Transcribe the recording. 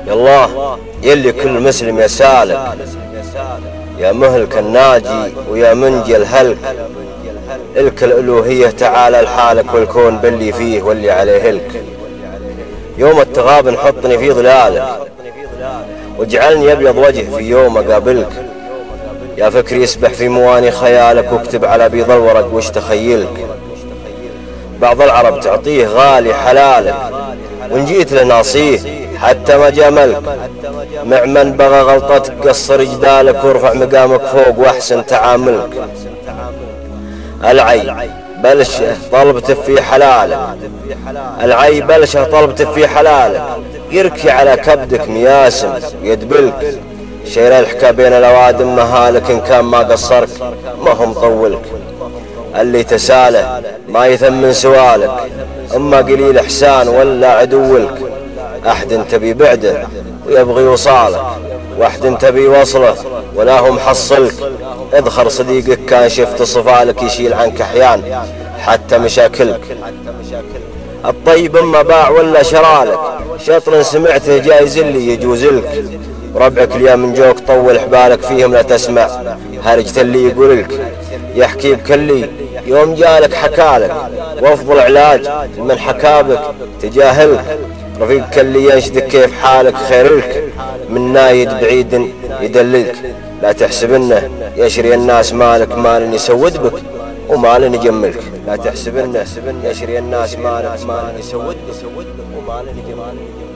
يالله يلي كل مسلم يسالك، يا مهلك الناجي ويا منجي الهلك، الك الألوهية تعالى لحالك والكون باللي فيه واللي عليه هلك. يوم التغاب حطني في ظلالك، واجعلني أبيض وجه في يوم أقابلك. يا فكري يسبح في مواني خيالك، واكتب على بيض الورق وش تخيلك. بعض العرب تعطيه غالي حلالك، وان جيت له ناصيه حتى ما جاملك. مع من بغى غلطتك قصر جدالك، وارفع مقامك فوق واحسن تعاملك. العي بلشه طلبته في حلالك، العي بلشه طلبته في حلالك، يركي على كبدك مياسم يدبلك. شيل الحكا بين الأوادم مهالك، إن كان ما قصرك ما هم طولك. اللي تساله ما يثمن سوالك، أما قليل إحسان ولا عدولك. أحد تبي بعده ويبغي وصالك، واحد تبي وصله ولا هم حصلك. اذخر صديقك كان شفت صفالك، يشيل عنك أحيان حتى مشاكلك. الطيب اما باع ولا شرالك، شطر سمعته جايز اللي يجوز لك. ربعك اليا من جوك طول حبالك، فيهم لا تسمع هرجة اللي يقولك. يحكي بك اللي يوم جالك حكالك، وافضل علاج من حكابك تجاهلك. رفيقك اللي ينشدك كيف حالك خيرلك، من نايد بعيد يدللك. لا تحسب انه يشري الناس مالك، مال يسود بك ومال يجملك. لا تحسب انه يشري الناس مالك، مال يسود بك ومال يجملك.